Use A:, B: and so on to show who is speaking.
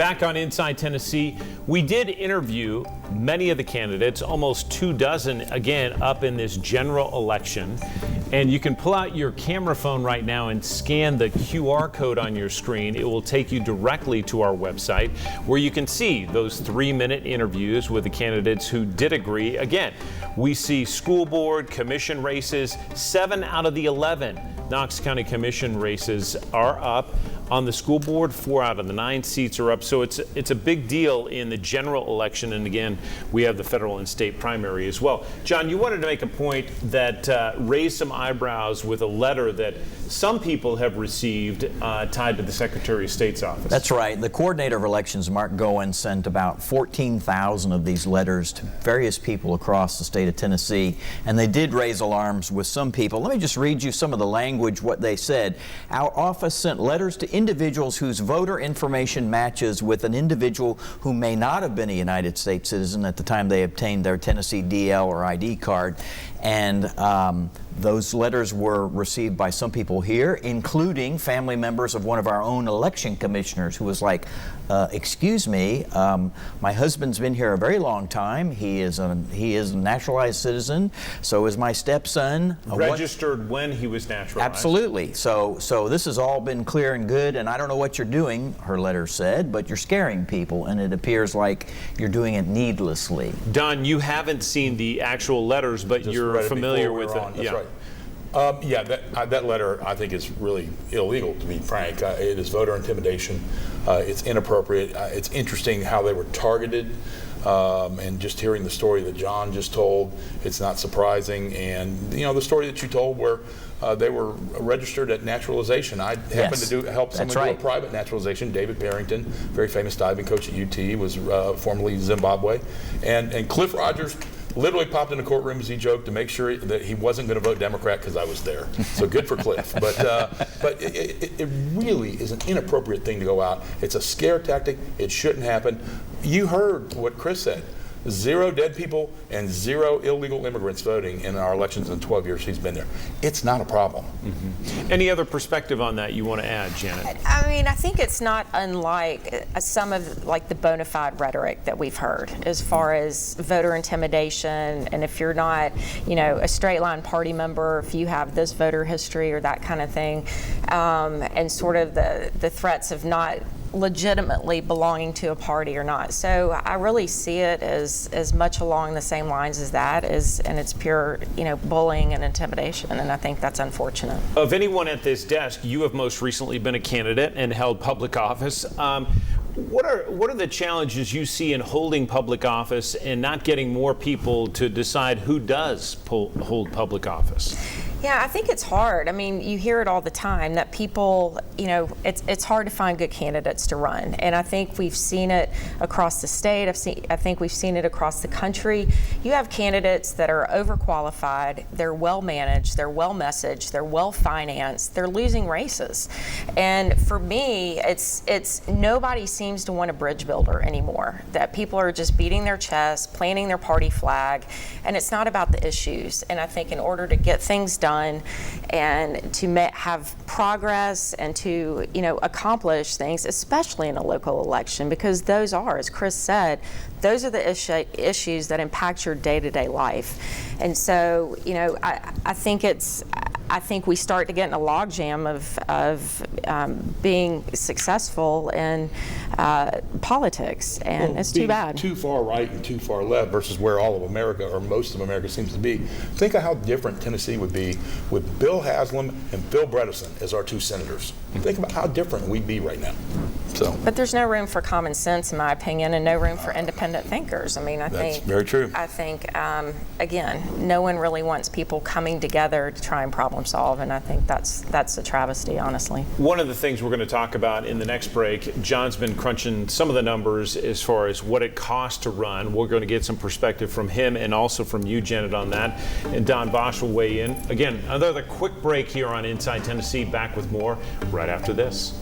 A: Back on Inside Tennessee, we did interview many of the candidates, almost 24, again, up in this general election. And you can pull out your camera phone right now and scan the QR code on your screen. It will take you directly to our website where you can see those 3-minute interviews with the candidates who did agree. Again, we see school board, commission races, 7 out of the 11 Knox County Commission races are up. On the school board, 4 out of the 9 seats are up. So it's a big deal in the general election. And again, we have the federal and state primary as well. John, you wanted to make a point that raised some eyebrows with a letter that some people have received tied to the Secretary of State's office.
B: That's right. The coordinator of elections, Mark Goen, sent about 14,000 of these letters to various people across the state of Tennessee. And they did raise alarms with some people. Let me just read you some of the language, what they said. Our office sent letters to individuals whose voter information matches with an individual who may not have been a United States citizen at the time they obtained their Tennessee DL or ID card. And those letters were received by some people here, including family members of one of our own election commissioners who was like, excuse me, my husband's been here a very long time. He is a naturalized citizen. So is my stepson.
A: Registered when he was naturalized.
B: Absolutely. So this has all been clear and good, and I don't know what you're doing, her letter said, but you're scaring people, and it appears like you're doing it needlessly.
A: Don, you haven't seen the actual letters, but you're familiar with it.
C: That's right. That letter, I think, is really illegal, to be frank. It is voter intimidation. It's inappropriate. It's interesting how they were targeted. And just hearing the story that John just told, it's not surprising. And, you know, the story that you told where they were registered at naturalization. I happened to help someone do a private naturalization. David Barrington, very famous diving coach at UT, was formerly Zimbabwe. And Cliff Rogers literally popped in the courtroom, as he joked, to make sure that he wasn't going to vote Democrat because I was there. So good for Cliff. But it really is an inappropriate thing to go out. It's a scare tactic. It shouldn't happen. You heard what Chris said. 0 dead people and 0 illegal immigrants voting in our elections in the 12 years he's been there. It's not a problem.
A: Mm-hmm. Any other perspective on that you want to add, Janet?
D: I mean, I think it's not unlike some of the bona fide rhetoric that we've heard as far as voter intimidation, and if you're not, a straight line party member, if you have this voter history or that kind of thing, and sort of the threats of not legitimately belonging to a party or not. So I really see it as much along the same lines as that, and it's pure, bullying and intimidation, and I think that's unfortunate.
A: Of anyone at this desk, you have most recently been a candidate and held public office. What are the challenges you see in holding public office and not getting more people to decide who does hold public office?
D: Yeah, I think it's hard. I mean, you hear it all the time that people, it's hard to find good candidates to run. And I think we've seen it across the state. I think we've seen it across the country. You have candidates that are overqualified, they're well managed, they're well messaged, they're well financed, they're losing races. And for me, it's nobody seems to want a bridge builder anymore. That people are just beating their chest, planting their party flag, and it's not about the issues. And I think in order to get things done and to have progress and to accomplish things, especially in a local election, because those are, as Chris said, those are the issues that impact your day-to-day life. And so I think we start to get in a logjam of being successful in politics, and it's too bad.
C: Too far right and too far left versus where all of America, or most of America, seems to be. Think of how different Tennessee would be with Bill Haslam and Bill Bredesen as our 2 senators. Think about how different we'd be right now.
D: But there's no room for common sense, in my opinion, and no room for independent thinkers. I mean,
C: that's very true.
D: I think, again, no one really wants people coming together to try and problem solve, and I think that's a travesty, honestly.
A: One of the things we're going to talk about in the next break, John's been crunching some of the numbers as far as what it costs to run. We're going to get some perspective from him and also from you, Janet, on that. And Don Bosch will weigh in. Again, another quick break here on Inside Tennessee. Back with more right after this.